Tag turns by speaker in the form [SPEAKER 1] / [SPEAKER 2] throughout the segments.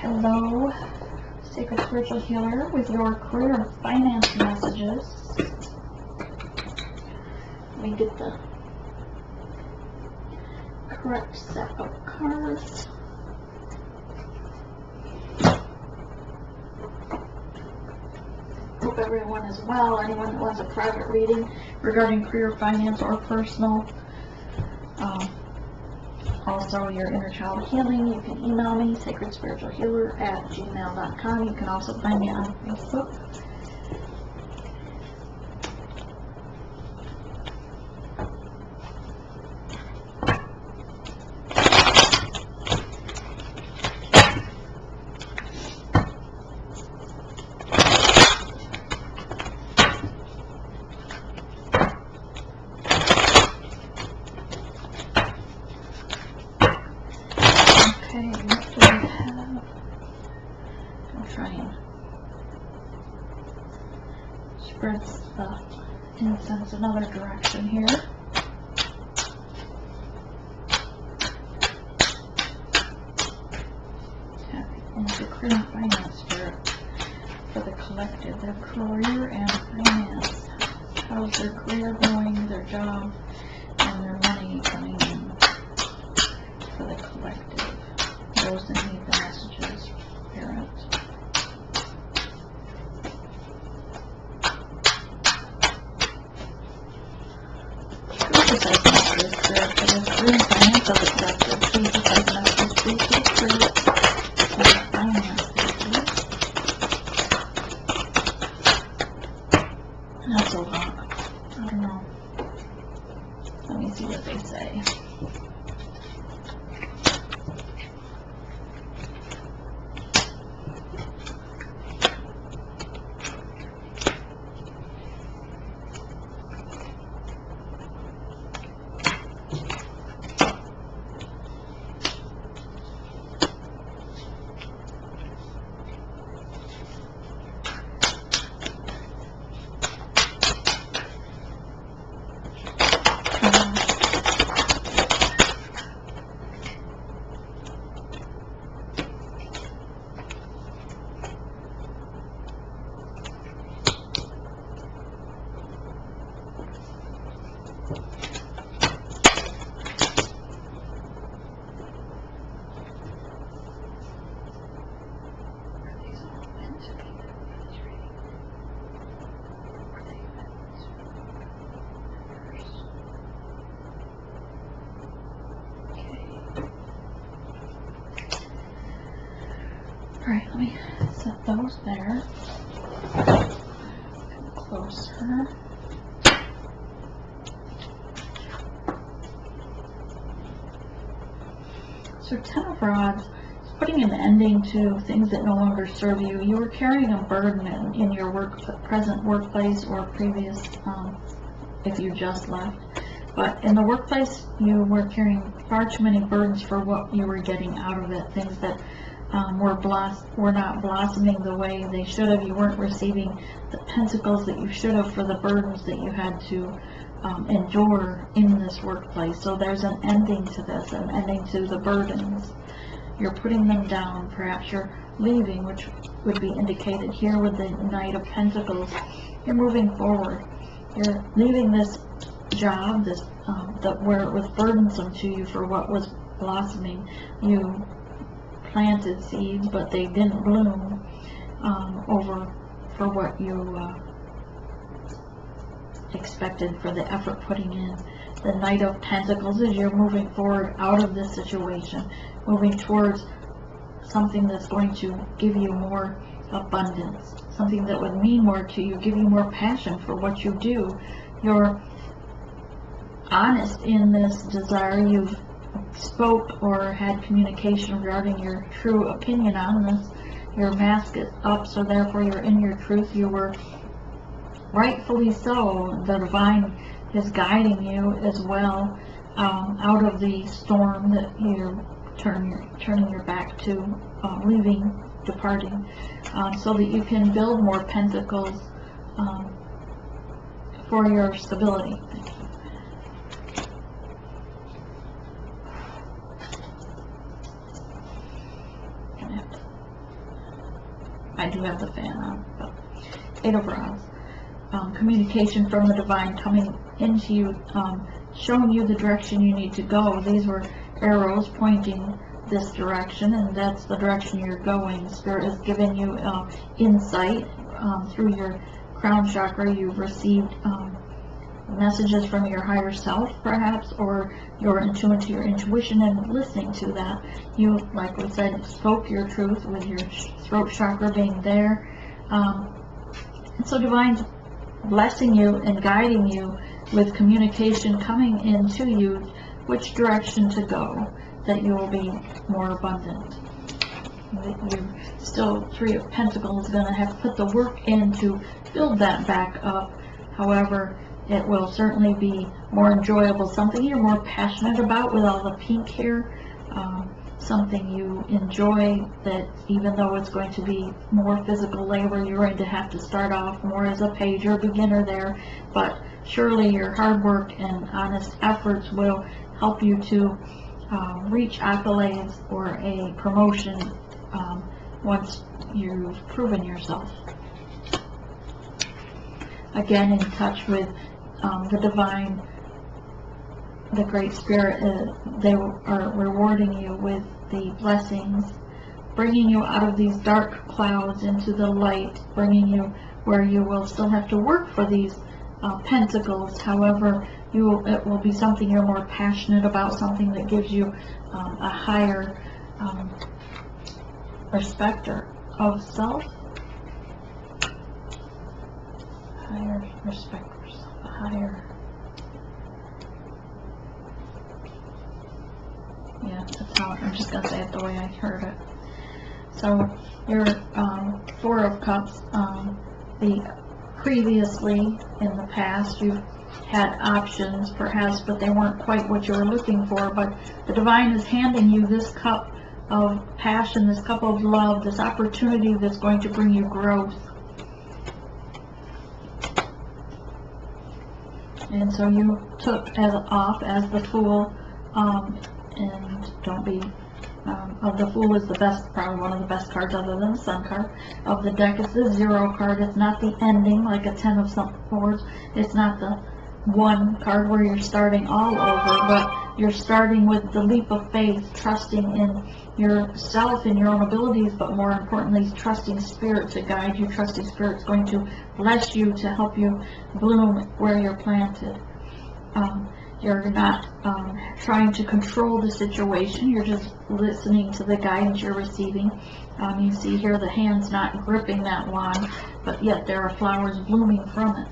[SPEAKER 1] Hello, Sacred Spiritual Healer, with your career and finance messages. Let me get the correct set of cards. Hope everyone is well. Anyone that wants a private reading regarding career, finance, or personal. Also, your inner child healing, you can email me, sacredspiritualhealer@gmail.com. You can also find me on Facebook. Okay, what do we have? I'll try and spread the incense another direction here. Tapping into career and finance for the collective, their career and finance. How's their career going, their job, and their money coming in for the collective? Those that need the messages, parent. Please decide messages, spirit, for the career and finance of the collective. Please decide messages, please for the spirit, for the finance. That's a lot. I don't know. Let me see what they say. Alright, let me set those there. Closer. So 10 of Rods is putting an ending to things that no longer serve you. You were carrying a burden in your present workplace or previous, if you just left. But in the workplace, you were carrying far too many burdens for what you were getting out of it. Things that were not blossoming the way they should have. You weren't receiving the pentacles that you should have for the burdens that you had to endure in this workplace. So there's an ending to this, an ending to the burdens. You're putting them down. Perhaps you're leaving, which would be indicated here with the Knight of Pentacles. You're moving forward. You're leaving this job, this where it was burdensome to you for what was blossoming. You planted seeds, but they didn't bloom for what you expected, for the effort putting in. The Knight of Pentacles is you're moving forward out of this situation, moving towards something that's going to give you more abundance, something that would mean more to you, give you more passion for what you do. You're honest in this desire. You've spoke or had communication regarding your true opinion on this. Your mask is up, so therefore you're in your truth. You were rightfully so. The divine is guiding you as well out of the storm that you're turning your back to, departing, so that you can build more pentacles for your stability. I do have the fan on, but 8 of Rods. Communication from the divine coming into you, showing you the direction you need to go. These were arrows pointing this direction, and that's the direction you're going. Spirit is giving you insight through your crown chakra. You've received messages from your higher self, perhaps, or your intuition, and listening to that. You, like we said, spoke your truth with your throat chakra being there. And so divine's blessing you and guiding you with communication coming into you, which direction to go, that you will be more abundant. You still, 3 of Pentacles, is going to have to put the work in to build that back up. However, it will certainly be more enjoyable, something you're more passionate about with all the pink here, something you enjoy, that even though it's going to be more physical labor, you're going to have to start off more as a page or beginner there, but surely your hard work and honest efforts will help you to reach accolades or a promotion once you've proven yourself. Again, in touch with the divine, the Great Spirit, they are rewarding you with the blessings, bringing you out of these dark clouds into the light, bringing you where you will still have to work for these pentacles. However, it will be something you're more passionate about, something that gives you a higher respecter of self, higher respect for self, a higher, yeah, that's how, I'm just going to say it the way I heard it. So your 4 of Cups, previously in the past you've had options perhaps, but they weren't quite what you were looking for, but the divine is handing you this cup of passion, this cup of love, this opportunity that's going to bring you growth. And so you took off as the Fool, and don't be, the Fool is the best, probably one of the best cards other than the Sun card of the deck. It's the 0 card. It's not the ending like a 10 of Swords. It's not the 1 card where you're starting all over, but you're starting with the leap of faith, trusting in yourself and your own abilities, but more importantly, trusting Spirit to guide you, trusting Spirit's going to bless you to help you bloom where you're planted. You're not trying to control the situation, you're just listening to the guidance you're receiving. You see here the hand's not gripping that wand, but yet there are flowers blooming from it.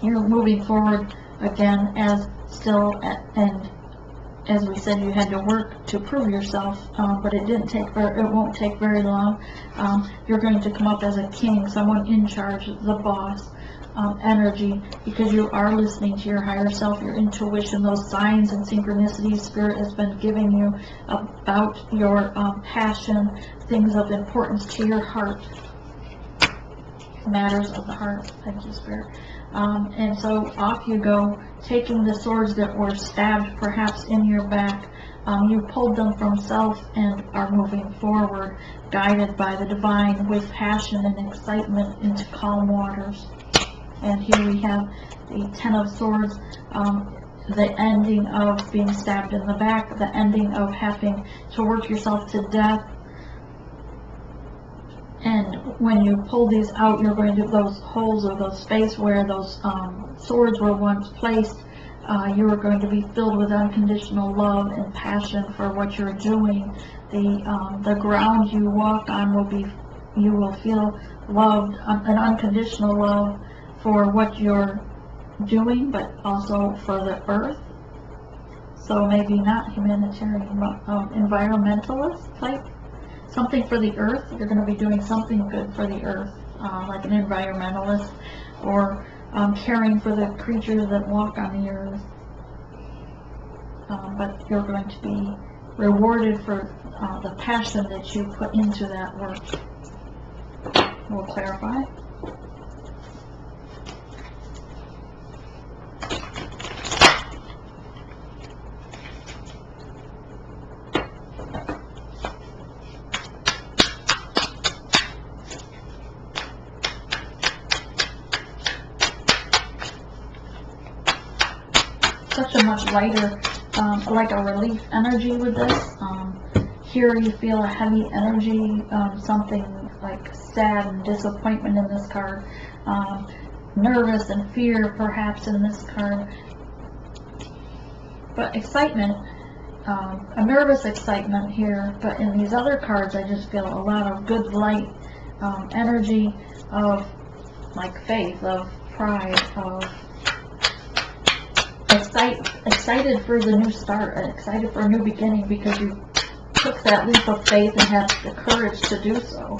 [SPEAKER 1] You're moving forward again as still, and as we said, you had to work to prove yourself, but it won't take very long. You're going to come up as a king, someone in charge, the boss energy, because you are listening to your higher self, your intuition, those signs and synchronicities Spirit has been giving you about your passion, things of importance to your heart, matters of the heart. Thank you, Spirit. And so off you go, taking the swords that were stabbed perhaps in your back. You pulled them from self and are moving forward, guided by the divine with passion and excitement into calm waters. And here we have the 10 of Swords, the ending of being stabbed in the back, the ending of having to work yourself to death. And when you pull these out, you're going to, those holes or those space where those swords were once placed, you are going to be filled with unconditional love and passion for what you're doing. The ground you walk on will be, you will feel loved, an unconditional love for what you're doing, but also for the earth. So maybe not humanitarian, but environmentalist type. Something for the earth. You're going to be doing something good for the earth, like an environmentalist, or caring for the creatures that walk on the earth. But you're going to be rewarded for the passion that you put into that work. We'll clarify. lighter, like a relief energy with this. Here you feel a heavy energy, something like sad and disappointment in this card, nervous and fear perhaps in this card, but excitement, a nervous excitement here. But in these other cards I just feel a lot of good light, energy of like faith, of pride, of excited for the new start, excited for a new beginning because you took that leap of faith and had the courage to do so.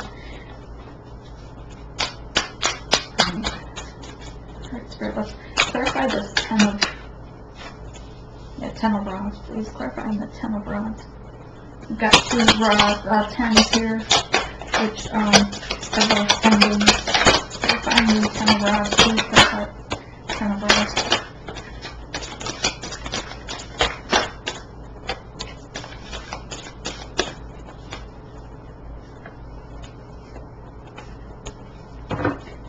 [SPEAKER 1] Alright, Spirit, let's clarify this Ten of Rods, please. Clarifying the Ten of Rods. We've got two tens here, which are both endings. Clarifying the Ten of Rods, please. Clarify Ten of Rods.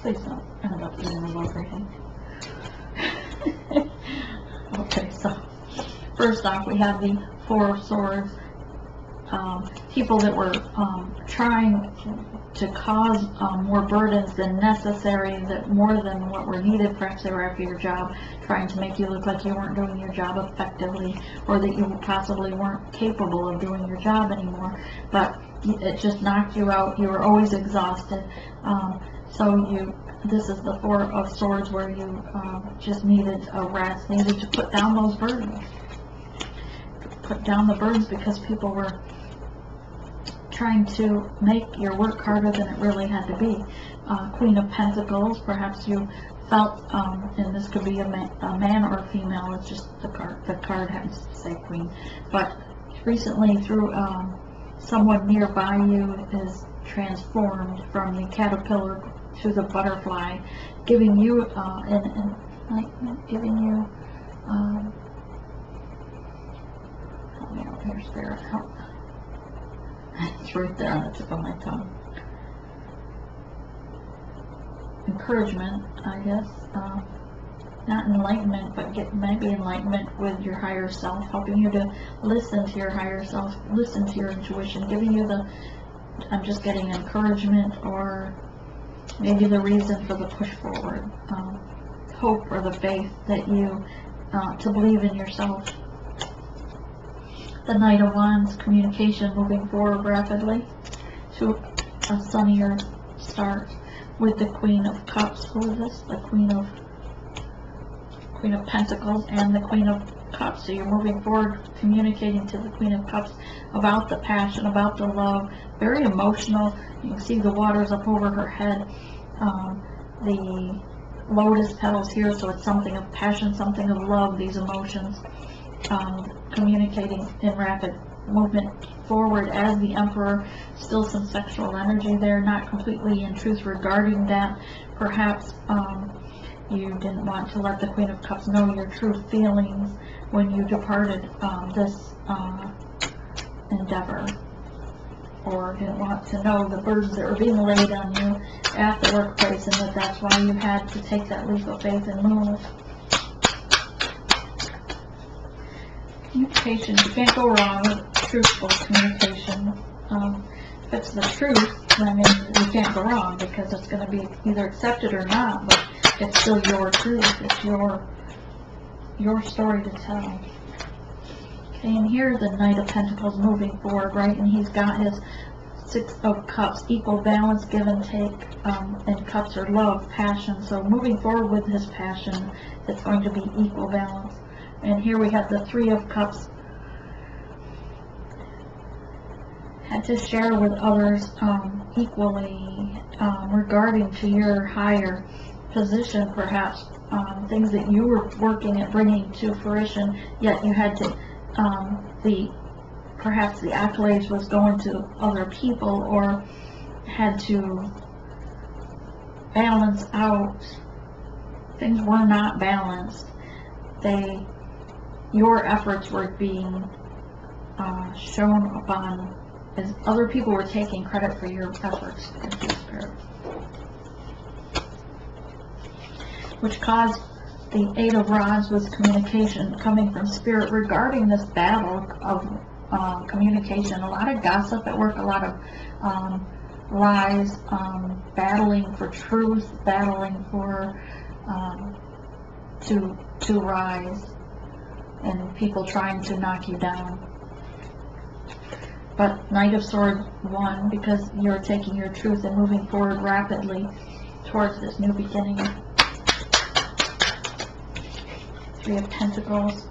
[SPEAKER 1] Please don't end up doing a love reading. Okay, so first off, we have the Four of Swords. People that were trying to cause more burdens than necessary, that more than what were needed. Perhaps they were after your job, trying to make you look like you weren't doing your job effectively, or that you possibly weren't capable of doing your job anymore. But it just knocked you out. You were always exhausted. This is the Four of Swords, where you just needed a rest, needed to put down those burdens. Put down the burdens because people were trying to make your work harder than it really had to be. Queen of Pentacles, perhaps you felt, and this could be a man or a female, it's just the card happens to say queen, but recently through someone nearby you is transformed from the caterpillar to the butterfly, giving you enlightenment, giving you help me out here, Spirit, help. It's right there on the tip of my tongue. Encouragement, I guess. Not enlightenment, but maybe enlightenment with your higher self, helping you to listen to your higher self, listen to your intuition, giving you I'm just getting encouragement, or maybe the reason for the push forward, hope or the faith that you, to believe in yourself. The Knight of Wands, communication, moving forward rapidly to a sunnier start with the Queen of Cups. Who is this? The Queen of Pentacles and the Queen of Cups. So you're moving forward, communicating to the Queen of Cups about the passion, about the love. Very emotional. You can see the waters up over her head. The lotus petals here, so it's something of passion, something of love, these emotions. Communicating in rapid movement forward as the Emperor. Still some sexual energy there, not completely in truth regarding that. Perhaps you didn't want to let the Queen of Cups know your true feelings when you departed this endeavor, or didn't want to know the burdens that were being laid on you at the workplace, and that's why you had to take that leap of faith and move. Communication, you can't go wrong with truthful communication. If it's the truth, I mean, you can't go wrong, because it's going to be either accepted or not, but it's still your truth. It's your story to tell. Okay, and here's the Knight of Pentacles moving forward, right? And he's got his Six of Cups, equal balance, give and take, and cups are love, passion. So moving forward with his passion, it's going to be equal balance. And here we have the Three of Cups. Had to share with others equally regarding to your higher position, perhaps things that you were working at bringing to fruition, yet you had to, perhaps the accolades was going to other people, or had to balance out. Things were not balanced. Your efforts were being shown upon as other people were taking credit for your efforts, which caused the Eight of Rods was communication coming from Spirit regarding this battle of communication. A lot of gossip at work, a lot of lies, battling for truth, battling for to rise, and people trying to knock you down. But Knight of Swords won because you're taking your truth and moving forward rapidly towards this new beginning. Three of Pentacles.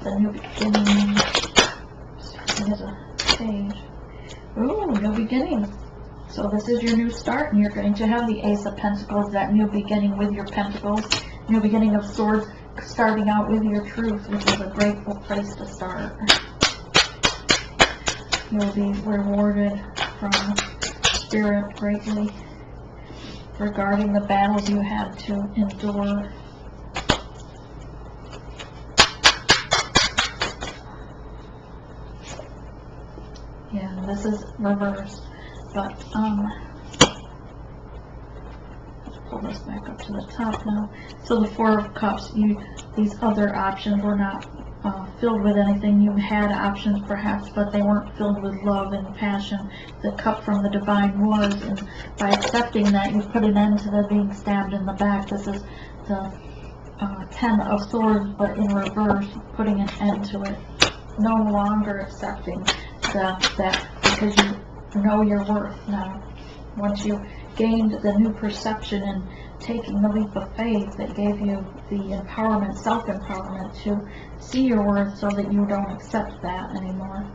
[SPEAKER 1] The new beginning. There's a page. Ooh, new beginning. So this is your new start, and you're going to have the Ace of Pentacles, that new beginning with your Pentacles. New beginning of Swords, starting out with your truth, which is a grateful place to start. You'll be rewarded from Spirit greatly regarding the battles you had to endure. Yeah, this is reversed, but let's pull this back up to the top now. So the Four of Cups, these other options were not filled with anything. You had options perhaps, but they weren't filled with love and passion. The cup from the divine was, and by accepting that, you put an end to the being stabbed in the back. This is the Ten of Swords, but in reverse, putting an end to it. No longer accepting that because you know your worth now. Once you gained the new perception and taking the leap of faith that gave you the empowerment, self-empowerment to see your worth so that you don't accept that anymore.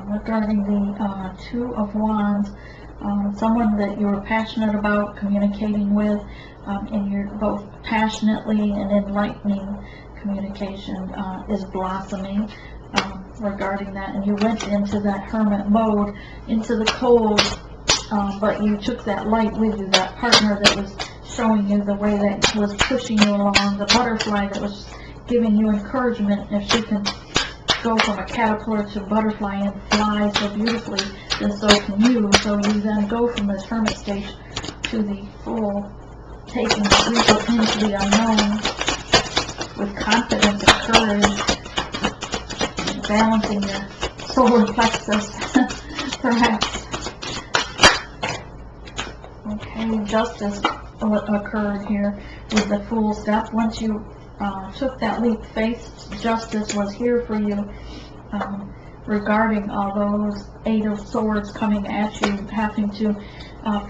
[SPEAKER 1] Regarding the Two of Wands, someone that you were passionate about communicating with, and you're both passionately and enlightening communication is blossoming regarding that, and you went into that hermit mode, into the cold, but you took that light with you, that partner that was showing you the way, that was pushing you along, the butterfly that was giving you encouragement. If she can go from a caterpillar to a butterfly and fly so beautifully, then so can you. So you then go from this hermit stage to the full, taking the leap up into the unknown with confidence and courage, balancing your solar plexus, perhaps. Okay, justice occurred here with the Fool step. Once you took that leap of faith, justice was here for you regarding all those Eight of Swords coming at you, having to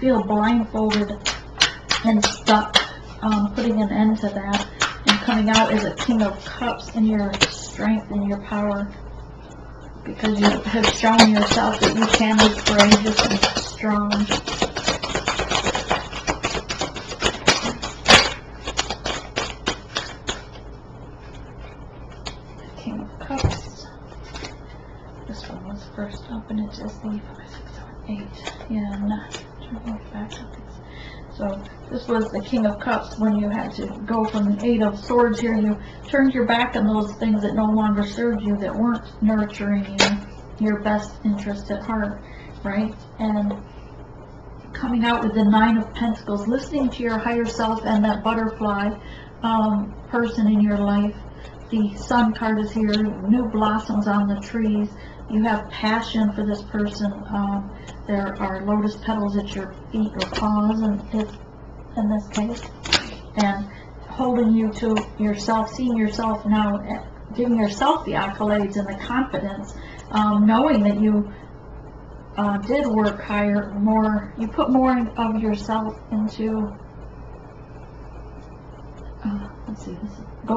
[SPEAKER 1] feel blindfolded and stuck, putting an end to that, and coming out as a King of Cups in your strength and your power, because you have shown yourself that you can be courageous and strong. King of Cups. This one was first up, and it is the 5, 6, 7, 8. Yeah, I'm not turning it back up. So this was the King of Cups. When you had to go from the Eight of Swords here, you turned your back on those things that no longer served you, that weren't nurturing you, your best interest at heart, right? And coming out with the Nine of Pentacles, listening to your higher self and that butterfly person in your life. The Sun card is here, new blossoms on the trees. You have passion for this person. There are lotus petals at your feet or paws, in this case, and holding you to yourself, seeing yourself now, giving yourself the accolades and the confidence, knowing that you did work higher, more. You put more of yourself into. Let's see.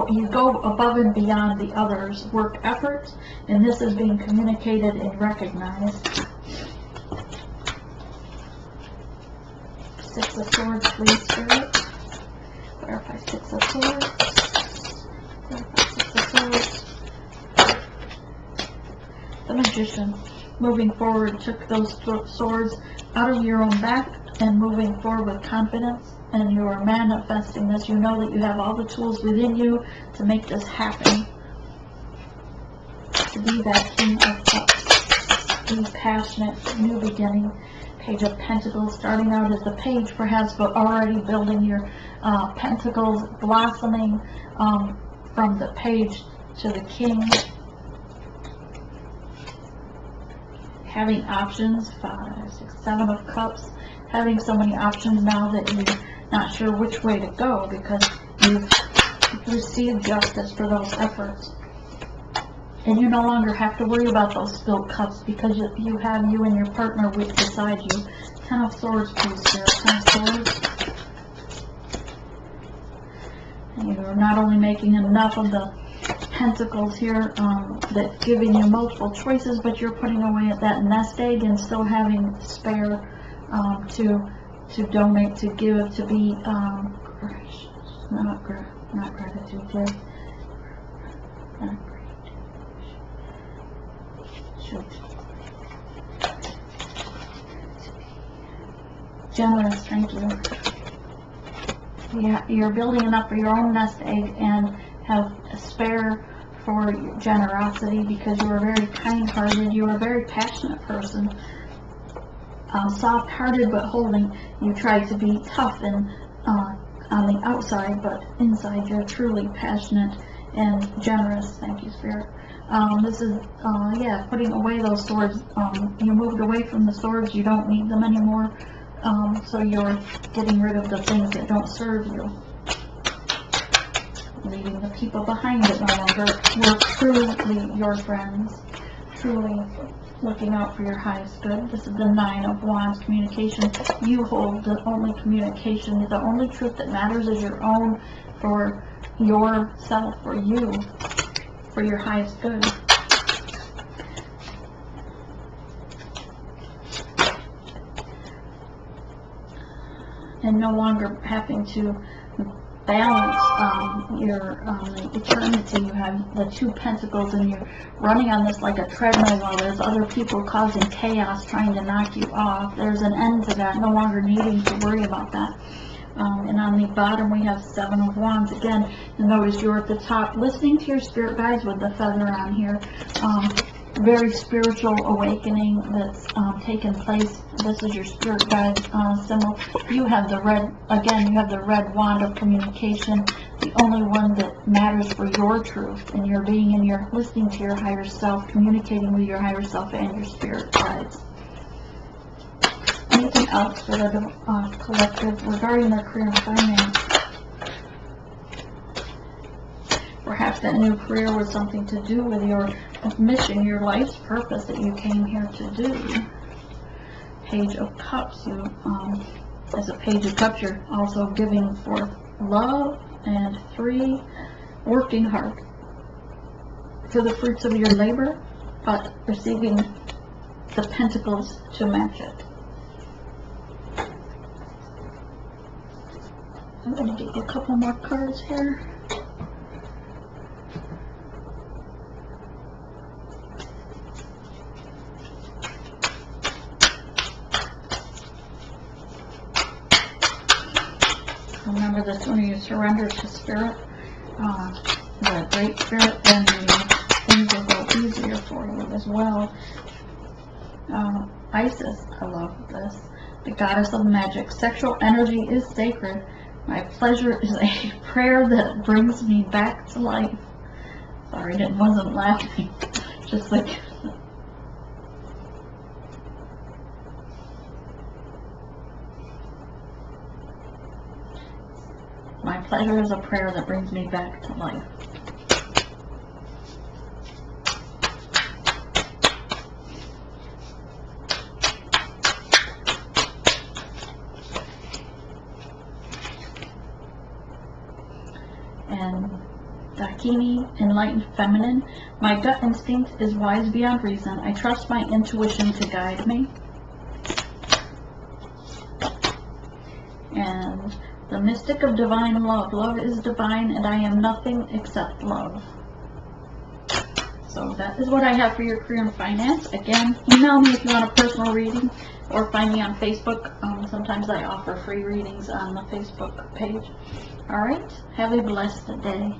[SPEAKER 1] You go above and beyond the others' work efforts, and this is being communicated and recognized. Six of Swords, please, Spirit. Clarify Six of Swords. Clarify Six of Swords. The Magician, moving forward, took those swords out of your own back and moving forward with confidence. And you are manifesting this. You know that you have all the tools within you to make this happen. To be that King of Cups. Be passionate, new beginning. Page of Pentacles, starting out as the page perhaps, but already building your pentacles, blossoming from the page to the king. Having options, 5, 6, 7 of cups. Having so many options now that you're not sure which way to go because you've received justice for those efforts. And you no longer have to worry about those spilled cups because you have you and your partner beside you. 10 of Swords, please, Spirit. 10 of Swords. And you're not only making enough of the pentacles here that's giving you multiple choices, but you're putting away at that nest egg and still having spare to donate, to give, to be not gratitude, give. Generous, thank you. Yeah, you're building enough for your own nest egg and have a spare for your generosity because you are very kind-hearted. You are a very passionate person. Soft-hearted but holding. You try to be tough and on the outside, but inside you're truly passionate and generous. Thank you, Spirit. This is, yeah, putting away those swords. You moved away from the swords. You don't need them anymore. So you're getting rid of the things that don't serve you. Leaving the people behind that no longer were truly your friends. Truly looking out for your highest good. This is the 9 of Wands, communication. You hold the only communication. The only truth that matters is your own, for yourself, for you, for your highest good. And no longer having to balance your eternity. You have the 2 pentacles and you're running on this like a treadmill while there's other people causing chaos trying to knock you off. There's an end to that, no longer needing to worry about that. And on the bottom we have 7 of Wands. Again, notice you're at the top listening to your spirit guides with the feather on here. Very spiritual awakening that's taken place. This is your spirit guide symbol. You have the red, again, you have the red wand of communication, the only one that matters for your truth, and you're being in your, listening to your higher self, communicating with your higher self and your spirit guides. Anything else for the collective regarding their career and finance? Perhaps that new career was something to do with your mission, your life's purpose that you came here to do. Page of Cups. You, as a Page of Cups, you're also giving forth love. And 3, working hard for the fruits of your labor, but receiving the pentacles to match it. I'm going to get you a couple more cards here. Remember, the sooner you surrender to Spirit, the Great Spirit, then things will go easier for you as well. Isis, I love this. The goddess of magic. Sexual energy is sacred. My pleasure is a prayer that brings me back to life. Sorry, I wasn't laughing. Just like... My pleasure is a prayer that brings me back to life. And Dakini, enlightened feminine. My gut instinct is wise beyond reason. I trust my intuition to guide me. And the mystic of divine love. Love is divine and I am nothing except love. So that is what I have for your career and finance. Again, email me if you want a personal reading or find me on Facebook. Sometimes I offer free readings on the Facebook page. Alright, have a blessed day.